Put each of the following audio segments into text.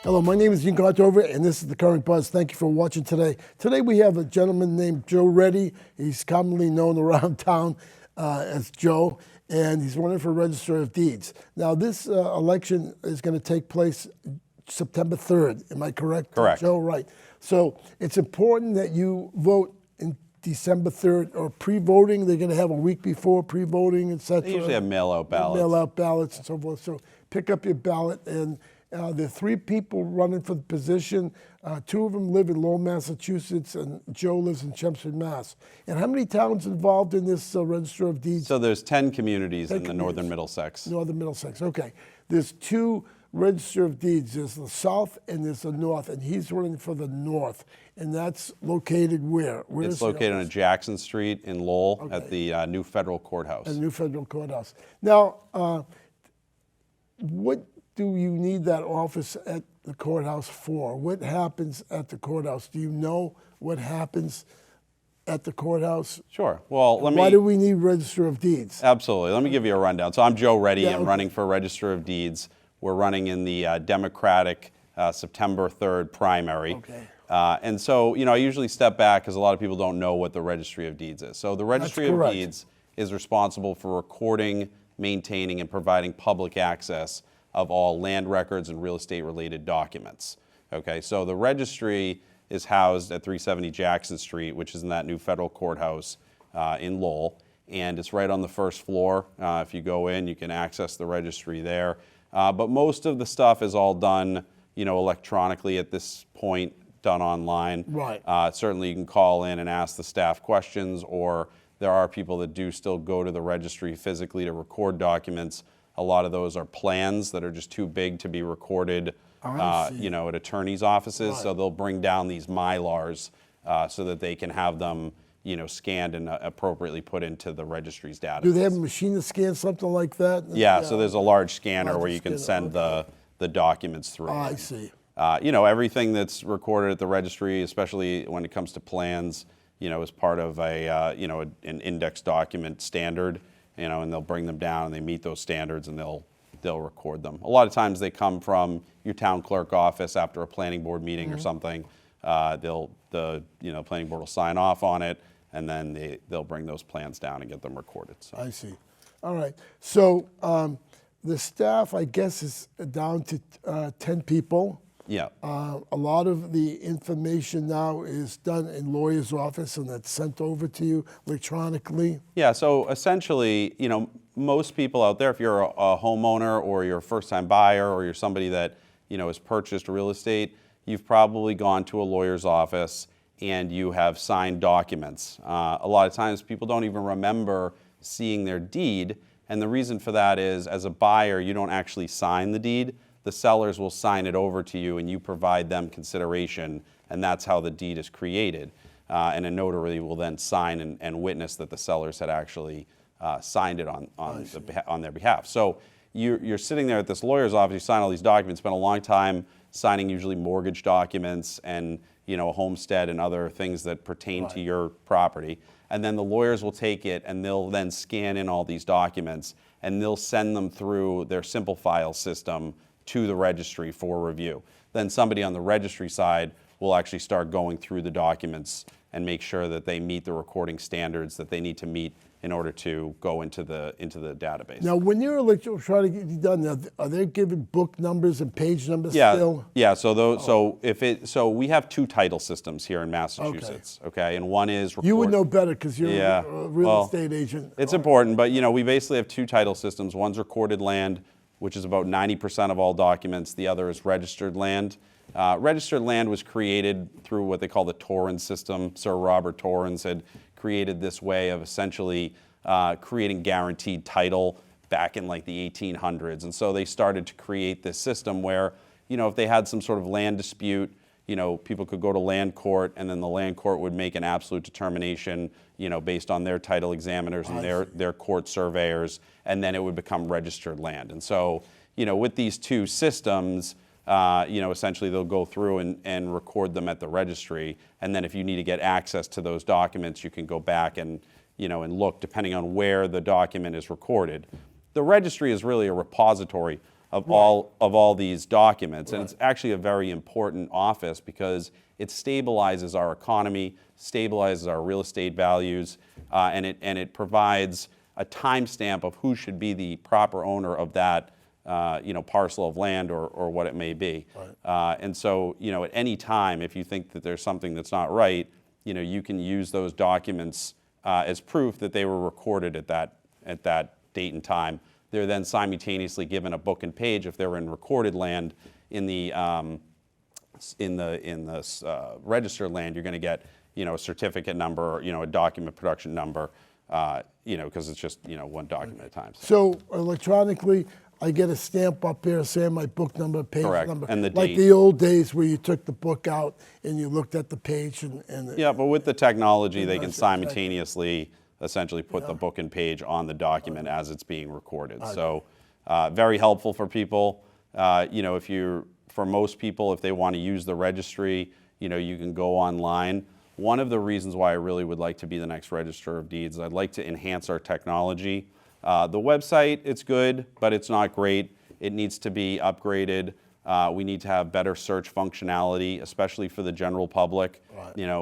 Hello, my name is Contover, and this is the Current Buzz. Thank you for watching today. Today we have a gentleman named Joe Reddy. He's commonly known around town as Joe, and he's running for Register of Deeds. Now, this election is going to take place September 3rd. Am I correct? Correct. Joe, right. So it's important that you vote in December 3rd or pre-voting. They're going to have a week before pre-voting, etc. They usually have mail-out ballots. Mail-out ballots and so forth. So pick up your ballot. And there are 3 people running for the position. 2 of them live in Lowell, Massachusetts, and Joe lives in Chelmsford, Mass. And how many towns involved in this Register of Deeds? So there's 10 communities in the northern Middlesex. Northern Middlesex, okay. There's 2 Register of Deeds. There's the south and there's the north, and he's running for the north. And that's located where? It's located on Jackson Street in Lowell at the new federal courthouse. At the new federal courthouse. Now, what do you need that office at the courthouse for? What happens at the courthouse? Do you know what happens at the courthouse? Sure. Well, Why do we need Register of Deeds? Absolutely. Let me give you a rundown. So I'm Joe Reddy. Yeah, I'm okay. running for Register of Deeds. We're running in the Democratic September 3rd primary. Okay. And so, I usually step back because a lot of people don't know what the Registry of Deeds is. So the Registry of Deeds is responsible for recording, maintaining, and providing public access of all land records and real estate related documents. Okay, so the registry is housed at 370 Jackson Street, which is in that new federal courthouse in Lowell, and it's right on the first floor. If you go in, you can access the registry there. But most of the stuff is all done, electronically at this point, done online. Right. Certainly you can call in and ask the staff questions, or there are people that do still go to the registry physically to record documents. A lot of those are plans that are just too big to be recorded, at attorneys' offices. Right. So they'll bring down these Mylars so that they can have them, scanned and appropriately put into the registry's database. Do they have a machine to scan something like that? Yeah, so there's a large scanner where you can send the documents through. I see. Everything that's recorded at the registry, especially when it comes to plans, is part of an index document standard. And they'll bring them down and they meet those standards and they'll record them. A lot of times they come from your town clerk office after a planning board meeting or something. The planning board will sign off on it, and then they'll bring those plans down and get them recorded. So. I see. All right. So the staff, I guess, is down to 10 people. Yeah. A lot of the information now is done in lawyer's office and that's sent over to you electronically. Yeah, so essentially, most people out there, if you're a homeowner or you're a first-time buyer or you're somebody that, has purchased real estate, you've probably gone to a lawyer's office and you have signed documents. A lot of times people don't even remember seeing their deed, and the reason for that is, as a buyer, you don't actually sign the deed. The sellers will sign it over to you and you provide them consideration, and that's how the deed is created. And a notary will then sign and witness that the sellers had actually signed it on their behalf. So you're sitting there at this lawyer's office, you sign all these documents, spend a long time signing usually mortgage documents and a homestead and other things that pertain to your property. And then the lawyers will take it and they'll then scan in all these documents and they'll send them through their simple file system to the registry for review. Then somebody on the registry side will actually start going through the documents and make sure that they meet the recording standards that they need to meet in order to go into the database. Now, when you're trying to get it done, now, are they giving book numbers and page numbers still? Yeah. So we have 2 title systems here in Massachusetts. Okay, and one is you would know better because you're a real estate agent. It's important, but we basically have 2 title systems. One's recorded land, which is about 90% of all documents. The other is registered land. Registered land was created through what they call the Torrens system. Sir Robert Torrens had created this way of essentially creating guaranteed title back in like the 1800s. And so they started to create this system where, if they had some sort of land dispute, people could go to land court, and then the land court would make an absolute determination, based on their title examiners and their court surveyors, and then it would become registered land. And so, with these 2 systems, essentially they'll go through and record them at the registry, and then if you need to get access to those documents, you can go back and look depending on where the document is recorded. The registry is really a repository of all these documents. And it's actually a very important office because it stabilizes our economy, stabilizes our real estate values, and it provides a timestamp of who should be the proper owner of that parcel of land or what it may be. And so, at any time, if you think that there's something that's not right, you can use those documents as proof that they were recorded at that date and time. They're then simultaneously given a book and page if they're in recorded land. In the registered land, you're going to get a certificate number or a document production number, because it's just one document at a time. So electronically, I get a stamp up there saying my book number, page Correct. number, And the like date. the old days where you took the book out and you looked at the page and Yeah, but with the technology, they can That's it. simultaneously essentially put the book and page on the document as it's being recorded. So very helpful for people. For most people, if they want to use the registry, you can go online. One of the reasons why I really would like to be the next Register of Deeds, I'd like to enhance our technology. The website, it's good, but it's not great. It needs to be upgraded. We need to have better search functionality, especially for the general public.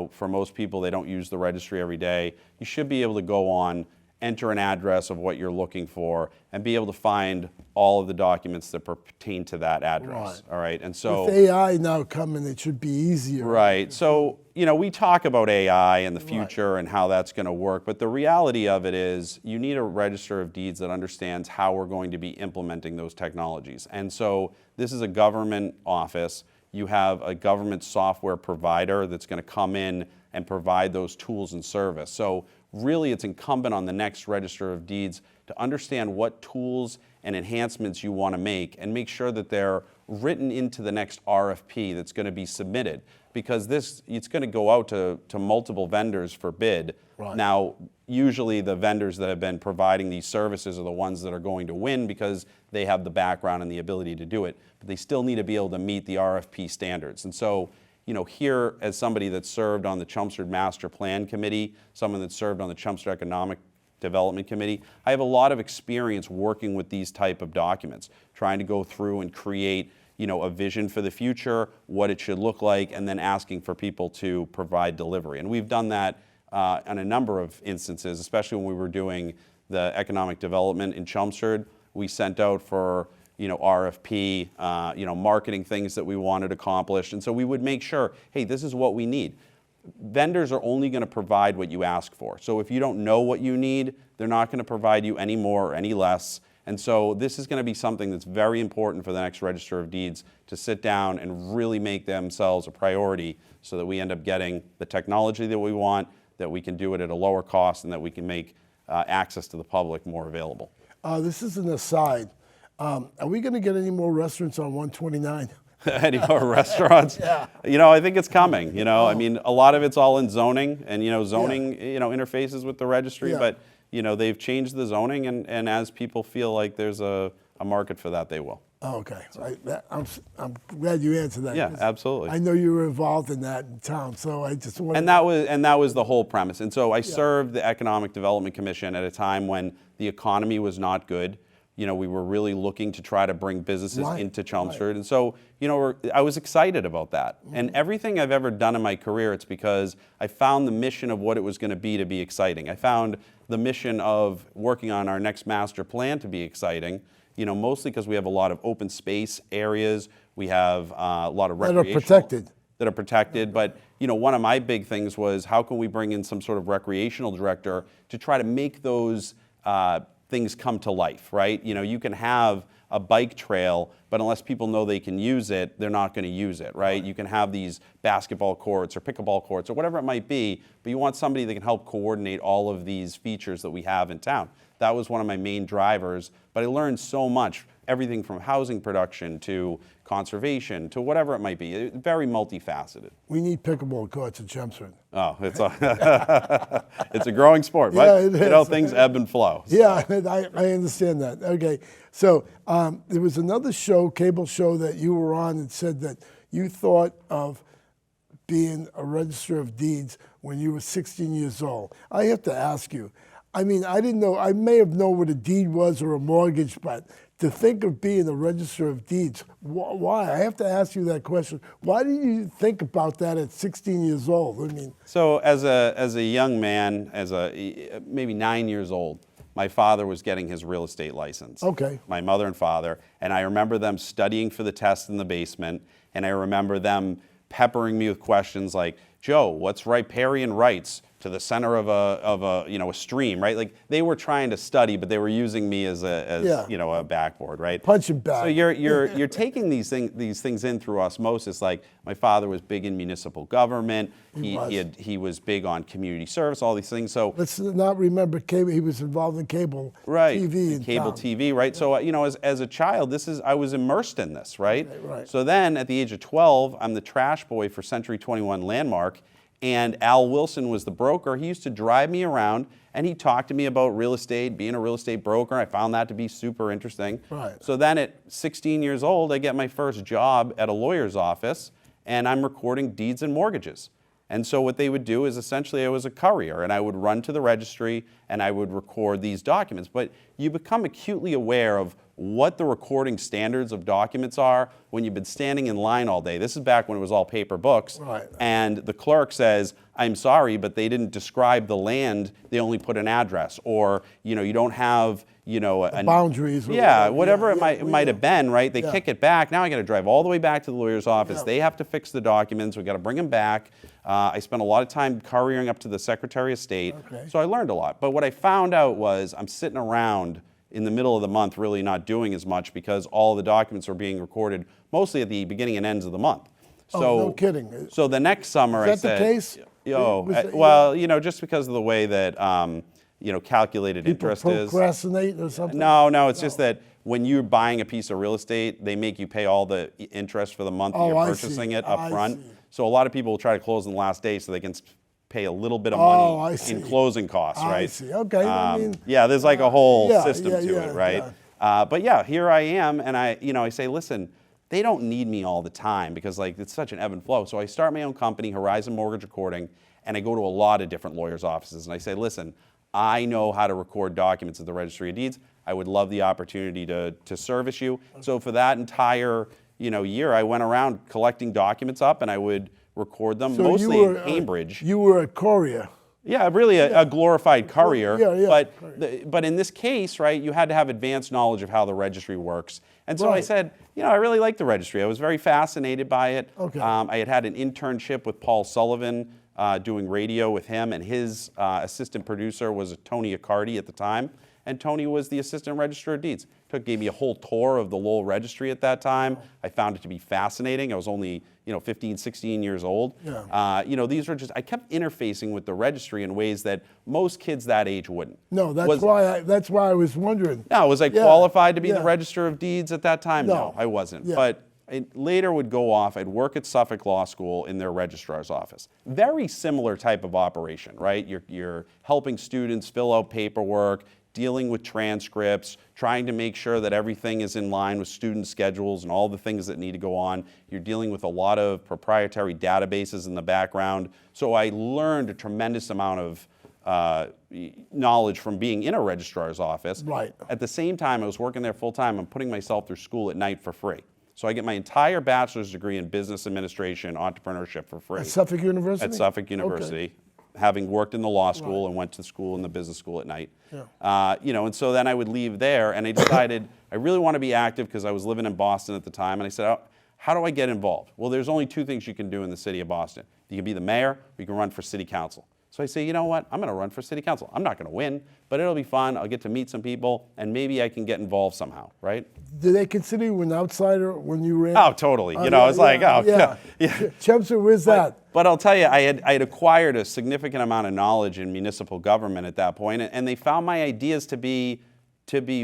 For most people, they don't use the registry every day. You should be able to go on, enter an address of what you're looking for, and be able to find all of the documents that pertain to that address. All right, and so with AI now coming, it should be easier. Right. So, we talk about AI and the future and how that's going to work, but the reality of it is you need a Register of Deeds that understands how we're going to be implementing those technologies. And so this is a government office. You have a government software provider that's going to come in and provide those tools and service. So really it's incumbent on the next Register of Deeds to understand what tools and enhancements you want to make sure that they're written into the next RFP that's going to be submitted, because it's going to go out to multiple vendors for bid. Now, usually the vendors that have been providing these services are the ones that are going to win because they have the background and the ability to do it, but they still need to be able to meet the RFP standards. And so, here, as somebody that served on the Chelmsford Master Plan Committee, someone that served on the Chelmsford Economic Development Committee, I have a lot of experience working with these type of documents, trying to go through and create a vision for the future, what it should look like, and then asking for people to provide delivery. And we've done that on a number of instances, especially when we were doing the economic development in Chelmsford. We sent out for RFP, marketing things that we wanted accomplished. And so we would make sure, hey, this is what we need. Vendors are only going to provide what you ask for. So if you don't know what you need, they're not going to provide you any more or any less. And so this is going to be something that's very important for the next Register of Deeds to sit down and really make themselves a priority so that we end up getting the technology that we want, that we can do it at a lower cost, and that we can make access to the public more available. This is an aside. Are we going to get any more restaurants on 129? Any more restaurants? Yeah. I think it's coming. I mean, a lot of it's all in zoning, and zoning, interfaces with the registry. Yeah. But they've changed the zoning, and as people feel like there's a market for that, they will. Oh, okay. I'm glad you answered that. Yeah, absolutely. I know you were involved in that in town, so I just wanted. And that was the whole premise. And so I served the Economic Development Commission at a time when the economy was not good. We were really looking to try to bring businesses into Chelmsford. And so, I was excited about that. And everything I've ever done in my career, it's because I found the mission of what it was going to be exciting. I found the mission of working on our next master plan to be exciting, mostly because we have a lot of open space areas. We have a lot of recreational. That are protected. But, one of my big things was how can we bring in some sort of recreational director to try to make those things come to life, right? You can have a bike trail, but unless people know they can use it, they're not going to use it, right? You can have these basketball courts or pickleball courts or whatever it might be, but you want somebody that can help coordinate all of these features that we have in town. That was one of my main drivers, but I learned so much, everything from housing production to conservation to whatever it might be. Very multifaceted. We need pickleball courts in Chelmsford. Oh, it's a growing sport, but things ebb and flow. So. Yeah, I understand that. Okay, so there was another cable show that you were on that said that you thought of being a Register of Deeds when you were 16 years old. I have to ask you, I mean, I didn't know, I may have known what a deed was or a mortgage, but to think of being a register of deeds. Why? I have to ask you that question. Why did you think about that at 16 years old? I mean, So as a young man, maybe 9 years old, my father was getting his real estate license. Okay. My mother and father, and I remember them studying for the test in the basement, and I remember them peppering me with questions like, Joe, what's riparian rights to the center of a stream, right? Like they were trying to study, but they were using me as a backboard, right? Punching bag. So you're taking these things in through osmosis. Like my father was big in municipal government. He was big on community service, all these things. So let's not remember cable. He was involved in cable TV. And cable TV, right? Yeah. So as a child, I was immersed in this, right? Right. So then at the age of 12, I'm the trash boy for Century 21 Landmark. And Al Wilson was the broker. He used to drive me around, and he talked to me about real estate, being a real estate broker. I found that to be super interesting. Right. So then at 16 years old, I get my first job at a lawyer's office, and I'm recording deeds and mortgages. And so what they would do is essentially I was a courier, and I would run to the registry, and I would record these documents. But you become acutely aware of what the recording standards of documents are when you've been standing in line all day. This is back when it was all paper books. Right. And the clerk says, I'm sorry, but they didn't describe the land, they only put an address. Or, you don't have, boundaries. Whatever it might have been, right? They kick it back. Now I got to drive all the way back to the lawyer's office. Yeah. They have to fix the documents. We got to bring them back. I spent a lot of time couriering up to the Secretary of State. Okay. So I learned a lot. But what I found out was I'm sitting around in the middle of the month really not doing as much because all the documents were being recorded mostly at the beginning and ends of the month. So, no kidding. So the next summer Is that the case? Just because of the way that calculated interest is. Procrastinate or something? No, it's just that when you're buying a piece of real estate, they make you pay all the interest for the month that you're purchasing it up front. So a lot of people will try to close on the last day so they can pay a little bit of money in closing costs, right? I see. Okay. There's like a whole system to yeah, it, right? yeah. But here I am, and I say, listen, they don't need me all the time because it's such an ebb and flow. So I start my own company, Horizon Mortgage Recording, and I go to a lot of different lawyers' offices, and I say, listen, I know how to record documents at the Registry of Deeds. I would love the opportunity to service you. So for that entire year, I went around collecting documents up, and I would record them, mostly in Cambridge. You were a courier. Yeah, really a glorified courier. Yeah. But in this case, right, you had to have advanced knowledge of how the registry works. And so I Right. said, I really like the registry. I was very fascinated by it. Okay. I had an internship with Paul Sullivan doing radio with him, and his assistant producer was Tony Accardi at the time. And Tony was the assistant registrar of deeds. Gave me a whole tour of the Lowell registry at that time. I found it to be fascinating. I was only 15, 16 years old. Yeah. These were I kept interfacing with the registry in ways that most kids that age wouldn't. No, that's why I was wondering. No, was I qualified to be the Register of Deeds at that time? No. No, I wasn't. Yeah. But I later would go off. I'd work at Suffolk Law School in their registrar's office. Very similar type of operation, right? You're helping students fill out paperwork, dealing with transcripts, trying to make sure that everything is in line with student schedules and all the things that need to go on. You're dealing with a lot of proprietary databases in the background. So I learned a tremendous amount of knowledge from being in a registrar's office. Right. At the same time, I was working there full time. I'm putting myself through school at night for free. So I get my entire bachelor's degree in business administration, entrepreneurship for free. At Suffolk University? At Suffolk University. Okay. Having worked in the law school and went to school in the business school at night. Yeah. And so then I would leave there, and I decided I really want to be active because I was living in Boston at the time, and I said, how do I get involved? Well, there's only two things you can do in the city of Boston. You can be the mayor, or you can run for city council. So I say, you know what, I'm going to run for city council. I'm not going to win, but it'll be fun. I'll get to meet some people, and maybe I can get involved somehow, right? Did they consider you an outsider when you ran? Oh, totally. It's like, yeah. Chempster, where's that? But I'll tell you, I had acquired a significant amount of knowledge in municipal government at that point, and they found my ideas to be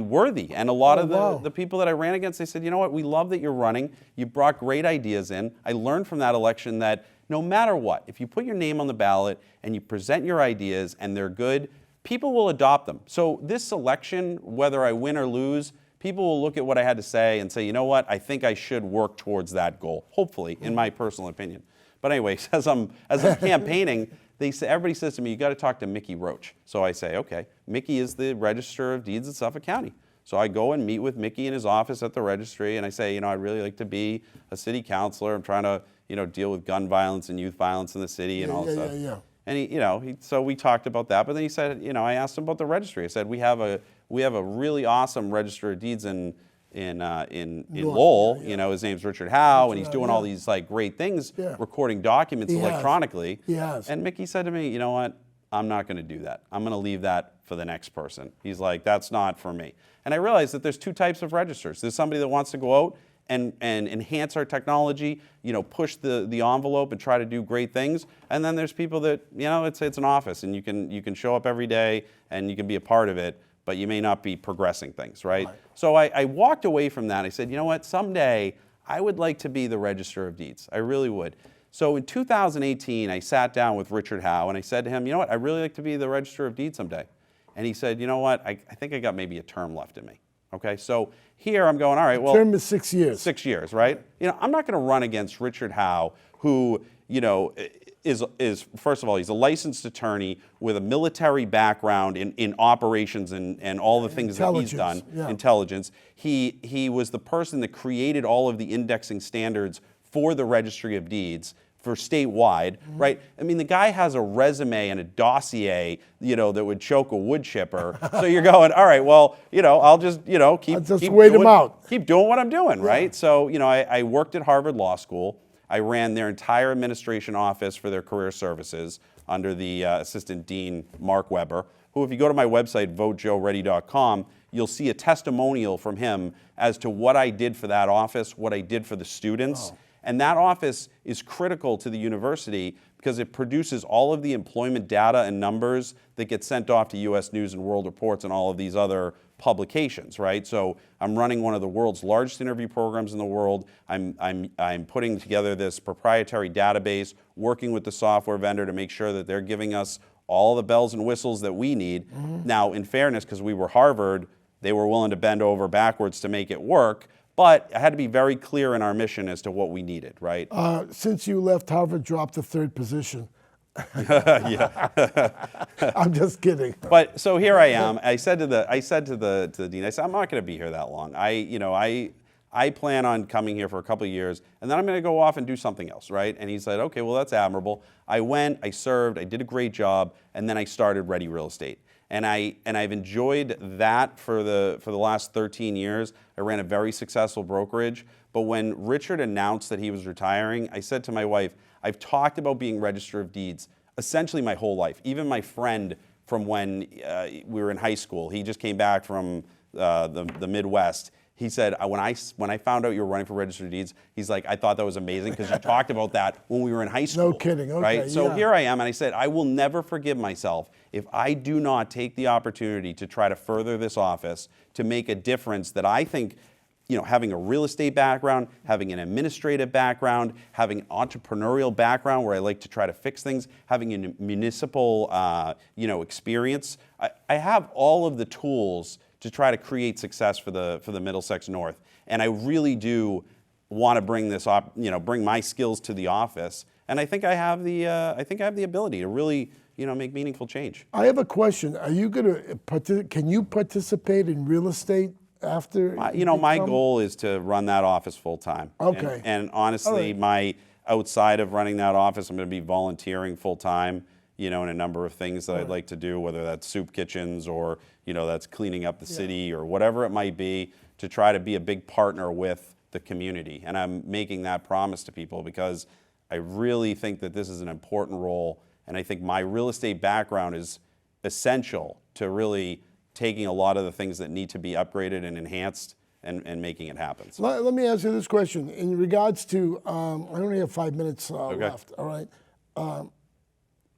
worthy. And a lot of the people that I ran against, they said, you know what, we love that you're running. You brought great ideas in. I learned from that election that no matter what, if you put your name on the ballot and you present your ideas and they're good, people will adopt them. So this election, whether I win or lose, people will look at what I had to say and say, you know what, I think I should work towards that goal, hopefully, in my personal opinion. But anyway, as I'm campaigning, everybody says to me, you got to talk to Mickey Roach. So I say, okay, Mickey is the Register of Deeds of Suffolk County. So I go and meet with Mickey in his office at the registry, and I say, I'd really like to be a city councilor. I'm trying to, deal with gun violence and youth violence in the city and all this stuff. And so we talked about that. But then he said, I asked him about the registry. I said, we have a really awesome register of deeds in Lowell. His name's Richard Howe, and he's doing all these like great things, recording documents electronically. He has. And Mickey said to me, you know what? I'm not going to do that. I'm going to leave that for the next person. He's like, that's not for me. And I realized that there's two types of registers. There's somebody that wants to go out and enhance our technology, push the envelope and try to do great things. And then there's people that, it's an office, and you can show up every day and you can be a part of it, but you may not be progressing things, right? So I walked away from that. I said, you know what, someday I would like to be the Register of Deeds. I really would. So in 2018, I sat down with Richard Howe and I said to him, you know what, I'd really like to be the Register of Deeds someday. And he said, you know what, I think I got maybe a term left in me. Okay, so here I'm going, all right, well. Term is 6 years. 6 years, right? I'm not going to run against Richard Howe, who, is first of all, he's a licensed attorney with a military background in operations and all the things that he's done, intelligence. He was the person that created all of the indexing standards for the Registry of Deeds for statewide, right? I mean, the guy has a resume and a dossier, that would choke a wood chipper. So you're going, all right, well, I'll just, keep wait him out. Keep doing what I'm doing, right? So, I worked at Harvard Law School. I ran their entire administration office for their career services under the Assistant Dean, Mark Weber, who, if you go to my website, votejoeready.com, you'll see a testimonial from him as to what I did for that office, what I did for the students. And that office is critical to the university because it produces all of the employment data and numbers that get sent off to U.S. News and World Reports and all of these other publications, right? So I'm running one of the world's largest interview programs in the world. I'm putting together this proprietary database, working with the software vendor to make sure that they're giving us all the bells and whistles that we need. Now, in fairness, because we were Harvard, they were willing to bend over backwards to make it work. But I had to be very clear in our mission as to what we needed, right? Since you left, Harvard dropped to third position. Yeah. I'm just kidding. But so here I am. I said to the dean, I said, I'm not going to be here that long. I plan on coming here for a couple of years, and then I'm going to go off and do something else, right? And he said, okay, well, that's admirable. I went, I served, I did a great job, and then I started Ready Real Estate. And I've enjoyed that for the last 13 years. I ran a very successful brokerage. But when Richard announced that he was retiring, I said to my wife, I've talked about being Register of Deeds essentially my whole life. Even my friend from when we were in high school, he just came back from the Midwest. He said, when I found out you were running for Register of Deeds, he's like, I thought that was amazing because you talked about that when we were in high school. No kidding. Okay, right? So here I am, and I said, I will never forgive myself if I do not take the opportunity to try to further this office to make a difference that I think, having a real estate background, having an administrative background, having an entrepreneurial background where I like to try to fix things, having a municipal, experience. I have all of the tools to try to create success for the Middlesex North, and I really do want to bring this bring my skills to the office, and I think I have the ability to really make meaningful change. I have a question. Are you going to can you participate in real estate after? My goal is to run that office full time. Okay. And honestly, outside of running that office, I'm going to be volunteering full time. In a number of things that I'd like to do, whether that's soup kitchens or, that's cleaning up the city or whatever it might be, to try to be a big partner with the community. And I'm making that promise to people because I really think that this is an important role. And I think my real estate background is essential to really taking a lot of the things that need to be upgraded and enhanced and making it happen. So. Let me ask you this question. In regards to, I only have 5 minutes left, all right?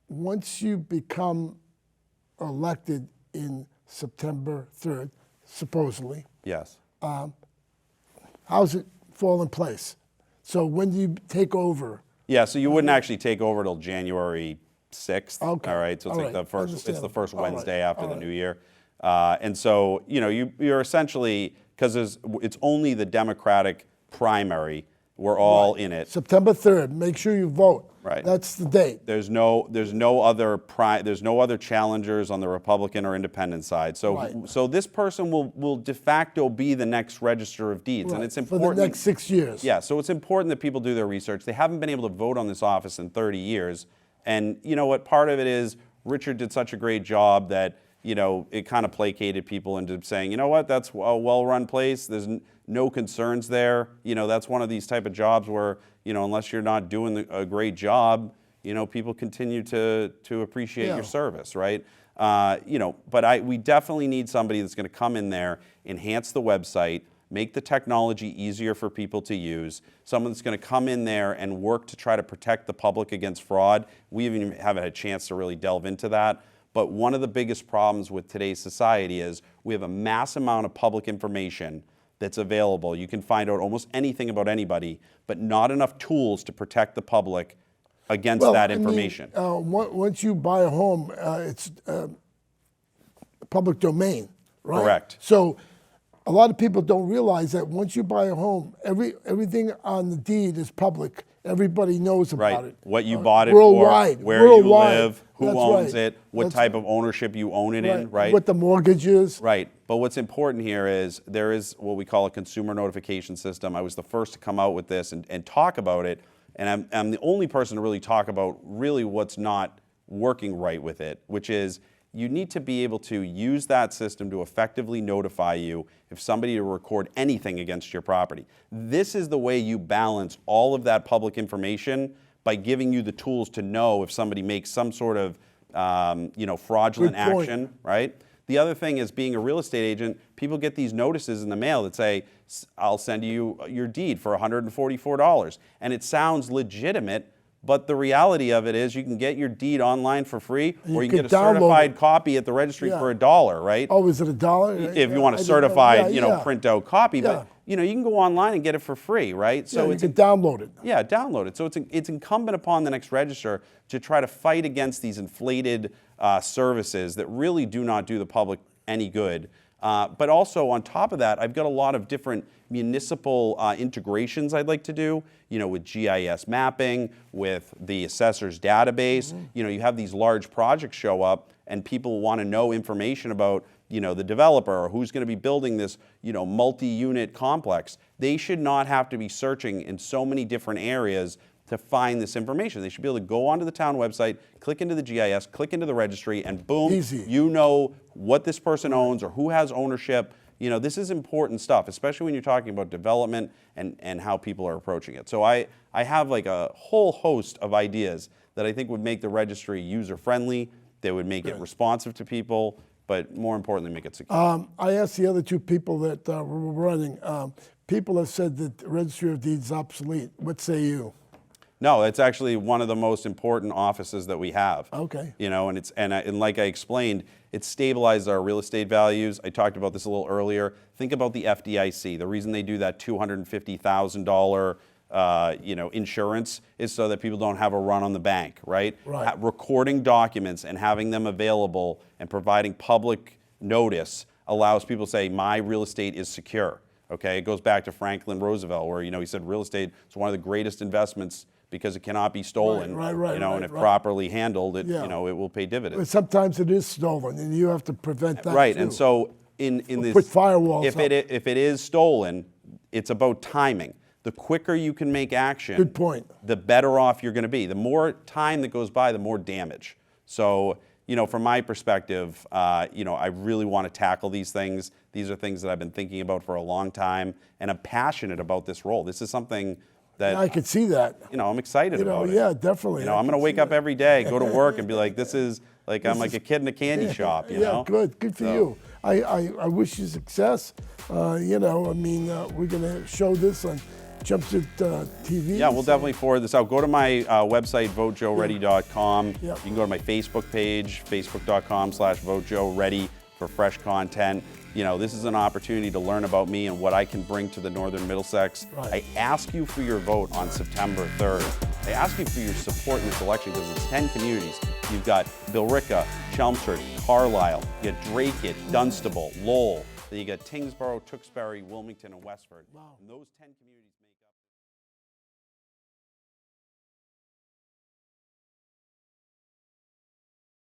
Once you become elected in September 3rd, supposedly, yes, how's it fall in place? So when do you take over? Yeah, so you wouldn't actually take over till January 6th. Okay. All right, so it's the first Wednesday after the new year. And so, you're essentially, because it's only the Democratic primary We're all in it. September 3rd. Make sure you vote. Right. That's the date. There's no other challengers on the Republican or independent side. So Right. so this person will de facto be the next Register of Deeds, and it's important for the next 6 years. Yeah, so it's important that people do their research. They haven't been able to vote on this office in 30 years, and you know what? Part of it is Richard did such a great job that it kind of placated people into saying, you know what, that's a well-run place. There's no concerns there. That's one of these type of jobs where, unless you're not doing a great job, people continue to appreciate your service, right? But we definitely need somebody that's going to come in there, enhance the website, make the technology easier for people to use, someone that's going to come in there and work to try to protect the public against fraud. We haven't had a chance to really delve into that. But one of the biggest problems with today's society is we have a mass amount of public information that's available. You can find out almost anything about anybody, but not enough tools to protect the public against that information. Once you buy a home, it's public domain, right? Correct. So a lot of people don't realize that once you buy a home, everything on the deed is public. Everybody knows about it. What you bought it worldwide, for, where you live, who owns it, what type of ownership you own it in, right? What the mortgage is. Right. But what's important here is there is what we call a consumer notification system. I was the first to come out with this and talk about it. And I'm the only person to really talk about really what's not working right with it, which is you need to be able to use that system to effectively notify you if somebody to record anything against your property. This is the way you balance all of that public information by giving you the tools to know if somebody makes some sort of fraudulent action, right? The other thing is, being a real estate agent, people get these notices in the mail that say, I'll send you your deed for $144. And it sounds legitimate, but the reality of it is you can get your deed online for free, or you can get a certified copy at the registry for $1, right? Oh, is it $1? If you want a certified, print-out copy. But, you can go online and get it for free, right? So you can download it. Yeah, download it. So it's incumbent upon the next register to try to fight against these inflated services that really do not do the public any good. But also on top of that, I've got a lot of different municipal integrations I'd like to do, with GIS mapping, with the assessor's database. You have these large projects show up and people want to know information about, the developer or who's going to be building this, multi-unit complex. They should not have to be searching in so many different areas to find this information. They should be able to go onto the town website, click into the GIS, click into the registry, and boom, you know what this person owns or who has ownership. This is important stuff, especially when you're talking about development and how people are approaching it. So I have like a whole host of ideas that I think would make the registry user-friendly, they would make it responsive to people, but more importantly, make it secure. I asked the other two people that were running. People have said that the Registry of Deeds is obsolete. What say you? No, it's actually one of the most important offices that we have. Okay. And like I explained, it stabilizes our real estate values. I talked about this a little earlier. Think about the FDIC. The reason they do that $250,000 insurance is so that people don't have a run on the bank, right? Right. Recording documents and having them available and providing public notice allows people to say, my real estate is secure. Okay, it goes back to Franklin Roosevelt, where he said real estate is one of the greatest investments because it cannot be stolen. And if properly handled, it it will pay dividends. But sometimes it is stolen, and you have to prevent that. Right, too. and so in this, put firewalls if it is stolen, it's about timing. The quicker you can make action, good point, the better off you're going to be. The more time that goes by, the more damage. So from my perspective, I really want to tackle these things. These are things that I've been thinking about for a long time, and I'm passionate about this role. This is something that I could see that. I'm excited about it. Yeah, definitely. I'm going to wake up every day, go to work, and be like, this is like I'm like a kid in a candy shop. Yeah, good for you. I wish you success. We're going to show this on Jumpsuit TV. Yeah, we'll definitely forward this out. Go to my website, votejoeready.com. Yep. You can go to my Facebook page, facebook.com/votejoeready for fresh content. This is an opportunity to learn about me and what I can bring to the Northern Middlesex. Right. I ask you for your vote on September 3rd. I ask you for your support in this election because it's 10 communities. You've got Billerica, Chelmsford, Carlisle, you got Dracut, Dunstable, Lowell, then you got Tingsboro, Tewksbury, Wilmington, and Westford. Wow. And those 10 communities